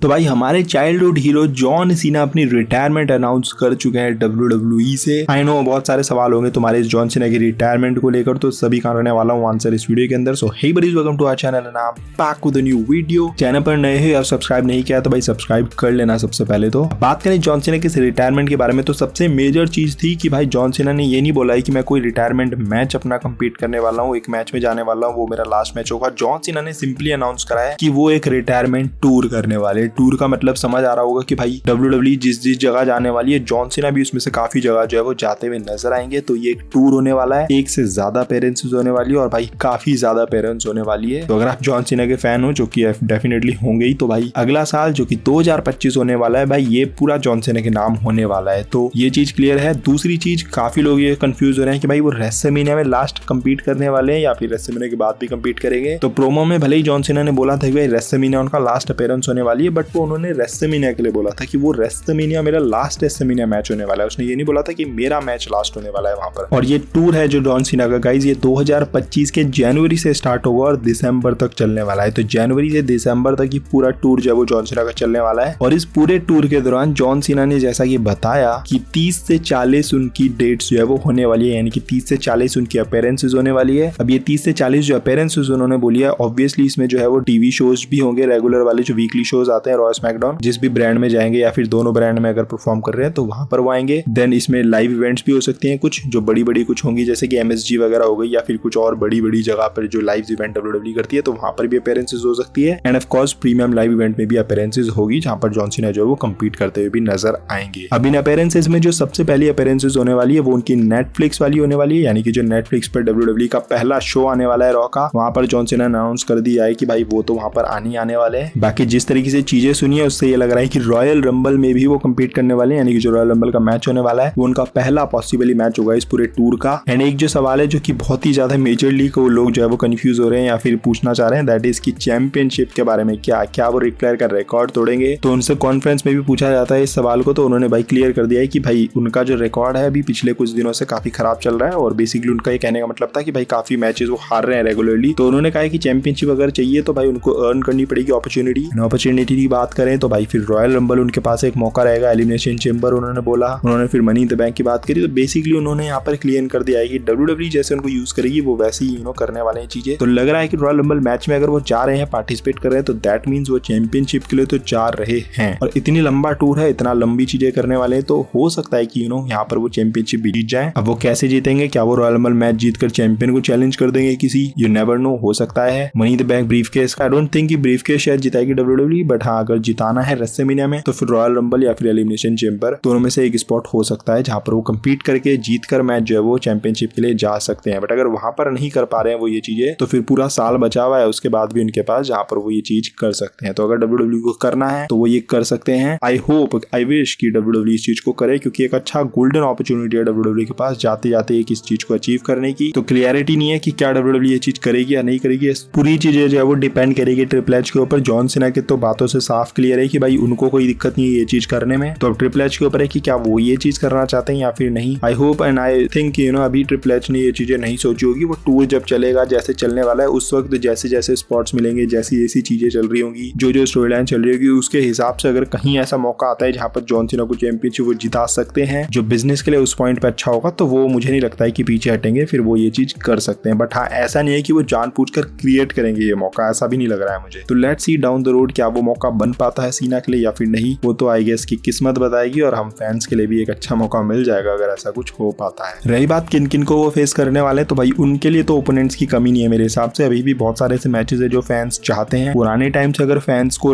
तो भाई हमारे चाइल्डहुड हीरो जॉन सीना अपनी रिटायरमेंट अनाउंस कर चुके हैं WWE से। आई नो बहुत सारे सवाल होंगे तुम्हारे इस जॉन सीना की रिटायरमेंट को लेकर, तो सभी का करने वाला हूँ आंसर इस वीडियो के अंदर। So hey buddies, welcome to our channel and I am back with a new video. Channel पर नए हो या सब्सक्राइब नहीं किया तो भाई सब्सक्राइब कर लेना। सबसे पहले तो बात करें जॉन सीना के रिटायरमेंट के बारे में, तो सबसे मेजर चीज थी कि भाई जॉन सीना ने ये नहीं बोला है कि मैं कोई रिटायरमेंट मैच अपना कंपीट करने वाला हूँ, एक मैच में जाने वाला हूँ, वो मेरा लास्ट मैच होगा। जॉन सीना ने सिंपली अनाउंस करा है कि वो एक रिटायरमेंट टूर करने वाले। टूर का मतलब समझ आ रहा होगा कि भाई WWE जिस जगह जाने वाली है, जॉन सीना भी उसमें से काफी जगह जो है वो जाते हुए नजर आएंगे। तो ये एक टूर होने वाला है, एक से ज्यादा अपीयरेंसेस होने वाली है और भाई काफी ज्यादा अपीयरेंस होने वाली है। तो अगर आप जॉन सीना के फैन हो, जो कि डेफिनेटली होंगे ही, तो भाई अगला साल जो कि 2025 होने वाला है, भाई ये पूरा जॉन सीना के नाम होने वाला है। तो ये चीज क्लियर है। दूसरी चीज, काफी लोग ये कंफ्यूज हो रहे हैं कि भाई वो रेसलमेनिया में लास्ट कंपीट करने वाले हैं या फिर रेसलमेनिया के बाद भी कंपीट करेंगे। तो प्रोमो में भले ही जॉन सीना ने बोला था कि भाई रेसलमेनिया उनका लास्ट अपीयरेंस होने वाली है, बट वो उन्होंने रेसलमेनिया के लिए बोला था कि वो रेसलमेनिया मेरा लास्ट रेसलमेनिया मैच होने वाला है। उसने ये नहीं बोला था कि मेरा मैच लास्ट होने वाला है वहां पर। और ये टूर है जो जॉन सीना का, गाइस, ये 2025 के जनवरी से स्टार्ट होगा और दिसंबर तक चलने वाला है। तो जनवरी से दिसंबर तक ये पूरा टूर जो है वो जॉन सीना का चलने वाला है। और इस पूरे टूर के दौरान जॉन सीना ने जैसा कि बताया कि 30 से 40 उनकी डेट्स जो है वो होने वाली है, यानी कि 30 से 40 उनकी अपीयरेंसेस होने वाली है। अब ये 30 से 40 जो अपीयरेंसेस उन्होंने बोली है, ऑब्वियसली इसमें जो है वो टीवी शोज भी होंगे, रेगुलर वाले जो वीकली शोज आते हैं रॉ स्मैकडाउन, जिस भी ब्रांड में जाएंगे या फिर दोनों ब्रांड में अगर परफॉर्म कर रहे हैं तो वहां पर वो आएंगे। देन इसमें लाइव इवेंट्स भी हो सकती हैं, कुछ जो बड़ी बड़ी कुछ होंगी, जैसे कि MSG वगैरह हो गई या फिर कुछ और बड़ी बड़ी जगह पर जो लाइव इवेंट WWE करती है, तो वहां पर भी अपीयरेंसेस हो सकती है। End of course premium live event में भी अपीयरेंसेस होगी, जहां पर जॉन सीना जो है वो कंपीट करते हुए भी नजर आएंगे। अब इन अपीयरेंसेस में जो सबसे पहली अपीयरेंसेस होने वाली है वो उनकी नेटफ्लिक्स वाली होने वाली है, यानी कि जो नेटफ्लिक्स पर WWE का पहला शो आने वाला है रॉ का, वहां पर जॉन सीना ने अनाउंस कर दिया है कि भाई वो तो वहां पर आने वाले हैं। बाकी जिस तरीके से चीजें सुनी है उससे ये लग रहा है कि रॉयल रंबल में भी वो कंपीट करने वाले हैं, यानी कि जो रॉयल रंबल का मैच होने वाला है वो उनका पहला पॉसिबली मैच होगा इस पूरे टूर का। एंड एक जो सवाल है जो कि बहुत ही ज्यादा मेजरली को लोग जो है वो कंफ्यूज हो रहे हैं या फिर पूछना चाह रहे हैं, दैट इज की चैंपियनशिप के बारे में। क्या वो रिक फ्लेयर का रिकॉर्ड तोड़ेंगे? तो उनसे कॉन्फ्रेंस में भी पूछा जाता है इस सवाल को, तो उन्होंने भाई क्लियर कर दिया है कि भाई उनका जो रिकॉर्ड है अभी पिछले कुछ दिनों से काफी खराब चल रहा है और बेसिकली उनका ये कहने का मतलब था कि भाई काफी मैचेस वो हार रहे हैं रेगुलरली। तो उन्होंने कहा कि चैंपियनशिप अगर चाहिए तो भाई उनको अर्न करनी पड़ेगी अपॉर्चुनिटी की बात करें तो भाई फिर रॉयल रंबल उनके पास एक मौका रहेगा, एलिमिनेशन चेंबर उन्होंने बोला, उन्होंने फिर मनी इन द बैंक की बात करी। तो बेसिकली उन्होंने यहाँ पर क्लियर कर दिया है कि WWE जैसे उनको यूज करेगी वो वैसे ही करने वाले हैं चीजें। तो लग रहा है कि रॉयल रंबल मैच में अगर वो जा रहे हैं, पार्टिसिपेट कर रहे हैं, तो दैट मींस वो चैंपियनशिप के लिए तो जा रहे हैं। और इतनी लंबा टूर है, इतना लंबी चीजें करने वाले हैं, तो हो सकता है कि यहाँ पर वो चैंपियनशिप भी जीत जाए। अब वो कैसे जीतेंगे? क्या वो रॉयल रंबल मैच जीतकर चैंपियन को चैलेंज कर देंगे किसी? यू नेवर नो, हो सकता है। Money in the bank briefcase का, आई डोंट थिंक कि ब्रीफकेस शायद जिताएगी WWE, बट हाँ अगर जिताना है रेसलमेनिया में तो फिर रॉयल रंबल या फिर एलिमिनेशन चेंबर, दोनों में से एक स्पॉट हो सकता है जहां पर वो कंपीट करके जीत कर मैच जो है वो चैंपियनशिप के लिए जा सकते हैं। बट अगर वहां पर नहीं कर पा रहे हैं वो ये चीजें, तो फिर पूरा साल बचा हुआ है उसके बाद भी उनके पास जहां पर वो ये चीज कर सकते हैं। तो अगर WWE को करना है तो वो ये कर सकते हैं। आई होप, आई विश कि WWE इस चीज को करे, क्योंकि एक अच्छा गोल्डन अपॉर्चुनिटी है WWE के पास जाते जाते एक इस चीज को अचीव करने की। तो क्लियरिटी नहीं है कि क्या WWE ये चीज करेगी या नहीं करेगी, पूरी चीजें जो है वो डिपेंड करेगी ट्रिपल एच के ऊपर। जॉन सीना के तो बातों से साफ क्लियर है कि भाई उनको कोई दिक्कत नहीं है ये चीज करने में, तो अब ट्रिपल एच के ऊपर है कि क्या वो ये चीज करना चाहते हैं या फिर नहीं। I hope and I think अभी ट्रिपल एच ने ये चीजें नहीं सोची होगी। वो टूर जब चलेगा, जैसे चलने वाला है, उस वक्त जैसे जैसे स्पॉट्स मिलेंगे, जैसी जैसी चीजें चल रही होंगी, जो स्टोरी लाइन चल रही होगी, उसके हिसाब से अगर कहीं ऐसा मौका आता है जहां पर जॉन सीना को चैंपियनशिप वो जिता सकते हैं, जो बिजनेस के लिए उस पॉइंट पे अच्छा होगा, तो वो मुझे नहीं लगता है कि पीछे हटेंगे, फिर वो ये चीज कर सकते हैं। बट हाँ, ऐसा नहीं है कि वो जानबूझकर क्रिएट करेंगे ये मौका, ऐसा भी नहीं लग रहा है मुझे। तो let's see down the road क्या वो मौका बन पाता है सीना के लिए या फिर नहीं, वो तो आई गेस की किस्मत बताएगी और हम फैंस के लिए भी एक अच्छा मौका मिल जाएगा अगर ऐसा कुछ हो पाता है। रही बात किन किन को वो फेस करने वाले, तो भाई उनके लिए तो ओपोनेंट्स की कमी नहीं है मेरे हिसाब से। अभी भी बहुत सारे ऐसे मैचेस है जो फैंस चाहते हैं। पुराने टाइम से अगर फैंस को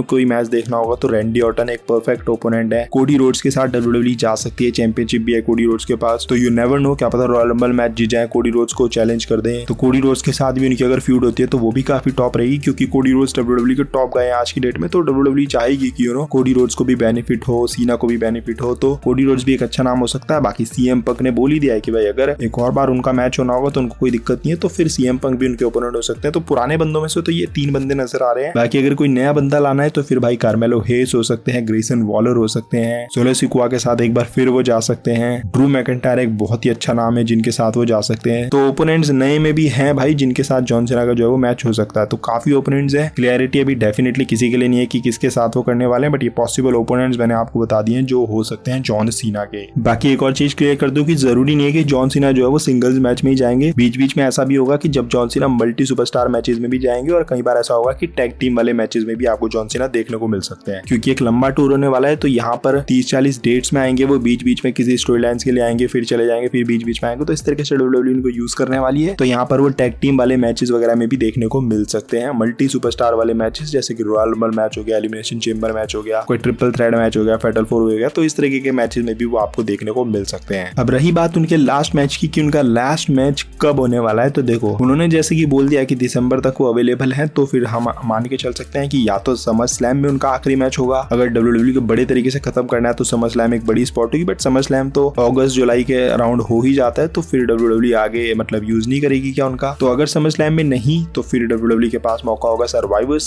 कोई मैच देखना होगा तो रैंडी ऑर्टन एक परफेक्ट ओपोनेंट है। कोडी रोड्स के साथ WWE जा सकती है, चैंपियनशिप भी है कोडी रोड्स के पास। तो यू नेवर नो, क्या पता रॉयल रंबल मैच जीत जाए, कोडी रोड्स को चैलेंज कर दें। तो कोडी रोड्स के साथ भी उनकी अगर फ्यूड होती है तो वो भी काफी टॉप रहेगी, क्योंकि कोडी रोड्स WWE के टॉप गए आज की डेट में। तो WWE चाहेगी कि कोडी रोड्स को भी बेनिफिट हो, सीना को भी बेनिफिट हो, तो कोडी रोड्स भी एक अच्छा नाम हो सकता है। बाकी CM पंक ने बोल ही दिया है कि भाई अगर एक और बार उनका मैच होना होगा तो उनको कोई दिक्कत नहीं है, तो फिर CM पंक भी उनके ओपोनेंट हो सकते हैं। तो पुराने बंदों में से तो ये 3 बंदे नजर आ रहे हैं। बाकी अगर कोई नया बंदा लाना है तो फिर भाई कार्मेलो हेस हो सकते हैं, ग्रेसन वॉलर हो सकते हैं, सोलो सिकुआ के साथ एक बार फिर वो जा सकते हैं, ड्रू मैकिंटायर एक बहुत ही अच्छा नाम है जिनके साथ वो जा सकते हैं। तो ओपोनेंट्स नए में भी हैं भाई जिनके साथ जॉन सीना का जो है वो मैच हो सकता है। तो काफी ओपोनेंट्स है, क्लियरिटी अभी डेफिनेटली किसी के लिए क्लियर नहीं है कि किसके साथ वो करने वाले हैं, बट ये पॉसिबल ओपोनेंट्स मैंने आपको बता दिए हैं जो हो सकते हैं जॉन सीना के। बाकी एक और चीज क्लियर कर दूं कि जरूरी नहीं है कि जॉन सीना जो है वो सिंगल्स मैच में ही जाएंगे, बीच बीच में ऐसा भी होगा कि जब John Cena multi superstar matches में भी जाएंगे, और कई बार ऐसा होगा कि टैग टीम वाले मैचेस में भी आपको जॉन सीना देखने को मिल सकते हैं, क्योंकि एक लंबा टूर होने वाला है। तो यहाँ पर 30-40 डेट्स में आएंगे, वो बीच बीच में किसी स्टोरी लाइन्स के लिए आएंगे, फिर चले जाएंगे, फिर बीच बीच में आएंगे। तो इस तरीके से WWE इनको यूज करने वाली है। तो यहाँ पर वो टैग टीम वाले मैचेस वगैरह में भी देखने को मिल सकते हैं, मल्टी सुपरस्टार वाले मैचेस, जैसे कि रॉयल रंबल मैच हो गया, एलिमिनेशन चेंबर मैच हो गया, कोई ट्रिपल थ्रेड मैच हो गया, फेटल 4 हो गया। तो इस तरीके के मैचेस में भी वो आपको देखने को मिल सकते हैं। अब रही बात उनके लास्ट मैच की कि उनका लास्ट मैच कब होने वाला है, तो देखो उन्होंने जैसे कि बोल दिया कि दिसंबर तक वो अवेलेबल है, तो फिर हम मान के चल सकते हैं कि या तो समर स्लैम में उनका आखिरी मैच होगा। अगर WWE को बड़े तरीके से खत्म करना है तो समर स्लैम एक बड़ी स्पॉट होगी, बट समर स्लैम तो अगस्त जुलाई के अराउंड हो ही जाता है, तो फिर WWE आगे मतलब यूज नहीं करेगी क्या उनका। तो अगर समर स्लैम में नहीं तो फिर WWE के पास मौका होगा सर्वाइवर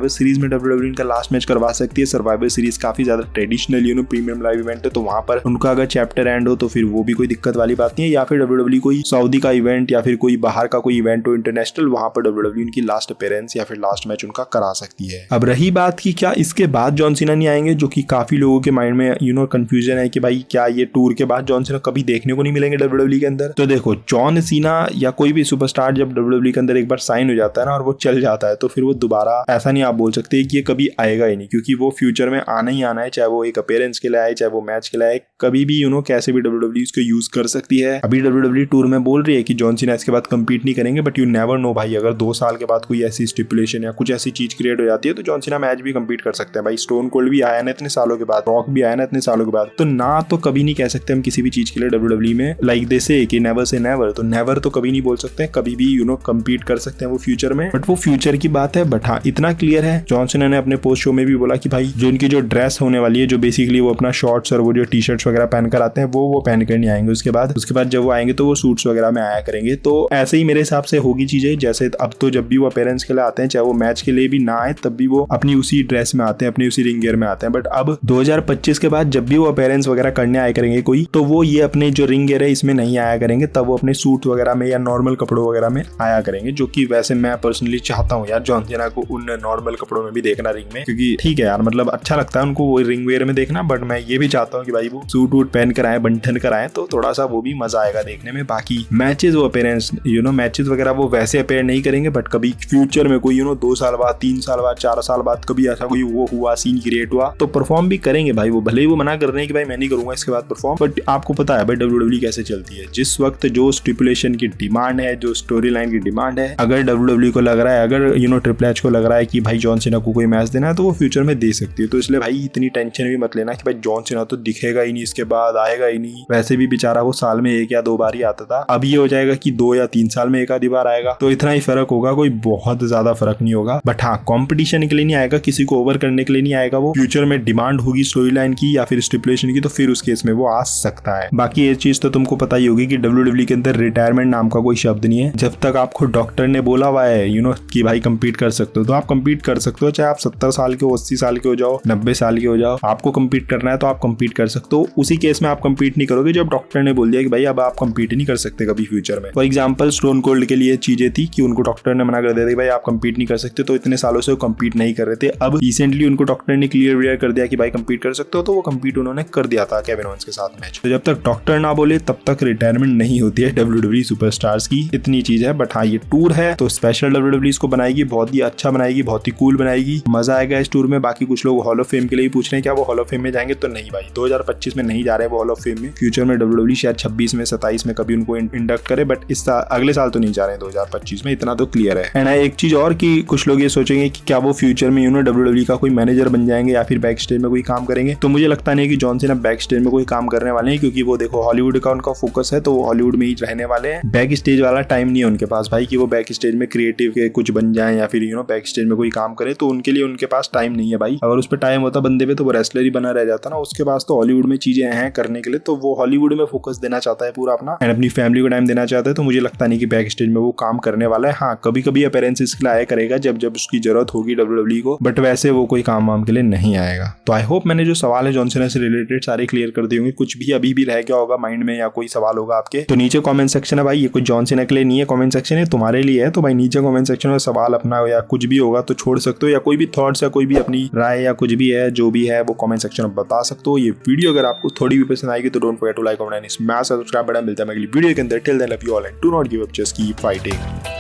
सीरीज में WWE इनका लास्ट मैच करवा सकती है। सर्वाइवर सीरीज काफी ज्यादा ट्रेडिशनल प्रीमियम लाइव इवेंट है, तो वहां पर उनका अगर चैप्टर एंड हो तो फिर वो भी कोई दिक्कत वाली बात नहीं है। या फिर WWE कोई सऊदी का इवेंट या फिर कोई बाहर का कोई इवेंट हो इंटरनेशनल, वहां पर WWE उनकी लास्ट अपीयरेंस या फिर लास्ट मैच उनका करा सकती है। अब रही बात की क्या इसके बाद जॉन सीना नहीं आएंगे, जो कि काफी लोगों के माइंड में कंफ्यूजन है कि भाई क्या ये टूर के बाद जॉन सीना कभी देखने को नहीं मिलेंगे WWE के अंदर। तो देखो जॉन सीना या कोई भी सुपरस्टार जब WWE के अंदर एक बार साइन हो जाता है ना और वो चल जाता है, तो फिर वो दोबारा ऐसा नहीं आप बोल सकते कि ये कभी आएगा ही नहीं, क्योंकि वो फ्यूचर में आना ही आना है, चाहे वो एक अपीयरेंस के लिए आए चाहे वो मैच के लिए आए, कभी भी कैसे भी WWE उसको यूज कर सकती है। अभी WWE टूर में बोल रही है कि जॉन सीना इसके बाद कंपीट नहीं करेंगे, बट यू नेवर नो भाई, अगर 2 साल के बाद कोई ऐसी स्टिपुलेशन या कुछ ऐसी चीज क्रिएट हो जाती है तो जॉन सीना मैच भी कंपीट कर सकते हैं। भाई स्टोन कोल्ड भी आया ना इतने सालों के बाद, रॉक भी आया ना इतने सालों के बाद, तो ना तो कभी नहीं कह सकते हम किसी भी चीज के लिए WWE में लाइक दे से कि नेवर से नेवर, तो नेवर तो कभी नहीं बोल सकते, कभी भी कंपीट कर सकते हैं वो फ्यूचर में, बट वो फ्यूचर की बात है। बट हाँ इतना क्लियर है, जॉन सीना ने अपने पोस्ट शो में भी बोला कि भाई जो इनकी जो ड्रेस होने वाली है, जो बेसिकली वो अपना शॉर्ट्स और वो जो टी शर्ट्स वगैरह पहन कर आते हैं वो पहन कर नहीं आएंगे। उसके बाद जब वो आएंगे तो वो सूट्स वगैरह में आया करेंगे। तो ऐसे ही मेरे हिसाब से होगी चीजें, जैसे अब तो जब भी वो अपीयरेंस के लिए आते हैं, चाहे वो मैच के लिए भी ना आए, तब भी वो अपनी उसी ड्रेस में आते हैं, अपनी उसी रिंग गियर में आते हैं। बट अब 2025 के बाद जब भी वो अपीयरेंस वगैरह करने आया करेंगे कोई, तो वो ये अपने जो रिंग गियर है इसमें नहीं आया करेंगे, तब वो अपने सूट वगैरह में या नॉर्मल कपड़ों वगैरह में आया करेंगे, जो कि वैसे मैं पर्सनली चाहता हूँ यार जॉन सीना को उन नॉर्मल कपड़ों में भी देखना रिंग में, क्योंकि ठीक है यार मतलब अच्छा लगता है उनको वो रिंग वेयर में देखना, बट मैं ये भी चाहता हूँ कि भाई वो सूट वूट पहन कर आए, बंठन कर आए, तो थोड़ा सा वो भी मजा आएगा देखने में। बाकी मैचेस वो अपीयरेंस मैचेस वगैरह वो वैसे अपीयर नहीं करेंगे, बट कभी फ्यूचर में कोई 2 साल बाद 3 साल बाद 4 साल बाद कभी ऐसा कोई वो हुआ सीन क्रिएट हुआ तो परफॉर्म भी करेंगे भाई वो, भले ही वो मना कर रहे हैं कि भाई मैं नहीं करूंगा इसके बाद परफॉर्म, बट आपको पता है भाई WWE कैसे चलती है, जिस वक्त जो स्टिपुलेशन की डिमांड है, जो स्टोरी लाइन की डिमांड है, अगर WWE को लग रहा है, अगर ट्रिपल एच को लग रहा है कि भाई जॉन सीना को कोई मैच देना है, तो वो फ्यूचर में दे सकती है। तो इसलिए भाई इतनी टेंशन भी मत लेना कि भाई जॉन सीना तो दिखेगा ही नहीं, इसके बाद आएगा ही नहीं, वैसे भी बेचारा वो साल में 1 या 2 बार ही आता था, अब ये हो जाएगा कि 2 या 3 साल में 1 आधी बार आएगा, तो इतना ही फर्क होगा, कोई बहुत ज्यादा फर्क नहीं होगा। बट हाँ कंपटीशन के लिए नहीं आएगा, किसी को ओवर करने के लिए नहीं आएगा, वो फ्यूचर में डिमांड होगी स्टोरी लाइन की या फिर स्टिपुलेशन की, तो फिर उस केस में वो आ सकता है। बाकी ये चीज तो तुमको पता ही होगी कि WWE के अंदर रिटायरमेंट नाम का कोई शब्द नहीं है। जब तक आपको डॉक्टर ने बोला हुआ है कि भाई कंपीट कर सकते हो, तो आप कंपीट कर सकते हो, चाहे आप 70 साल के हो, 80 साल के हो जाओ, 90 साल के हो जाओ, आपको कंपीट करना है तो आप कंपीट कर सकते हो। उसी केस में आप कंपीट नहीं करोगे जब डॉक्टर ने बोल दिया कि भाई अब आप कंपीट नहीं कर सकते कभी फ्यूचर में। फॉर एग्जांपल स्टोन कोल्ड के लिए चीजें थी कि उनको डॉक्टर ने मना कर दिया था कि भाई आप कंपीट नहीं कर सकते, तो इतने सालों से वो कंपीट नहीं कर रहे थे। अब रिसेंटली उनको डॉक्टर ने क्लियर कर दिया कि भाई कंपीट कर सकते हो, तो वो कंपीट उन्होंने कर दिया था केविन ओवेंस के साथ मैच। तो जब तक डॉक्टर ना बोले तब तक रिटायरमेंट नहीं होती है WWE सुपरस्टार्स की, इतनी चीज है। बट हाँ ये टूर है तो स्पेशल WWE इसको बनाएगी, बहुत ही अच्छा बनाएगी, बहुत ही कूल बनाएगी, मजा आएगा इस टूर में। बाकी कुछ लोग हॉल ऑफ फेम के लिए पूछ रहे हैं क्या वो हॉल ऑफ फेम में जाएंगे, तो नहीं भाई 2025 में नहीं जा रहे हैं वो हॉल ऑफ फेम में, फ्यूचर में WWE शायद 26 में 27 में कभी उनको इंडक्ट करे, बट इस अगले साल तो नहीं जा रहे हैं 2025 में, इतना तो क्लियर है। एंड एक चीज और कि कुछ लोग ये सोचेंगे कि क्या वो फ्यूचर में WWE का कोई मैनेजर बन जाएंगे या फिर बैक स्टेज में कोई काम करेंगे, तो मुझे लगता नहीं कि जॉन सीना बैक स्टेज में कोई काम करने वाले हैं, क्योंकि वो देखो हॉलीवुड का उनका फोकस है, तो वो हॉलीवुड में ही रहने वाले हैं। बैक स्टेज वाला टाइम नहीं है उनके पास भाई कि वो बैक स्टेज में क्रिएटिव के कुछ बन जाए या फिर बैक स्टेज में कोई काम करे, तो उनके लिए उनके पास टाइम नहीं है भाई। अगर उस पर टाइम होता बंदे पे तो वो रेसलर ही बना रह जाता ना, उसके पास तो हॉलीवुड में चीजें हैं करने के लिए, तो वो हॉलीवुड में फोकस देना चाहता है पूरा अपना एंड अपनी फैमिली को टाइम देना चाहता है। तो मुझे लगता नहीं कि बैक स्टेज में वो काम करने वाला है। हाँ कभी कभी अपीयरेंसेस के लिए आया करेगा जब उसकी जरूरत होगी WWE को, बट वैसे वो कोई काम वाम के लिए नहीं आएगा। तो आई होप मैंने जो सवाल है जॉन सीना से रिलेटेड सारे क्लियर कर दिए होंगे। कुछ भी अभी भी रह गया होगा माइंड में या कोई सवाल होगा आपके, तो नीचे कमेंट सेक्शन है भाई, ये कोई जॉन सीना के लिए नहीं है कमेंट सेक्शन है, तुम्हारे लिए है। तो भाई नीचे कमेंट सेक्शन में सवाल अपना या कुछ भी होगा तो छोड़ सकते हो, या कोई भी थॉट्स या कोई भी अपनी राय या कुछ भी है जो भी है वो कमेंट सेक्शन में बता सकते हो। ये वीडियो अगर आपको थोड़ी भी पसंद आएगी तो don't forget to like, comment and smash subscribe button. मिलता है अगली वीडियो के अंदर। Till then love you all and do not give up, just keep fighting.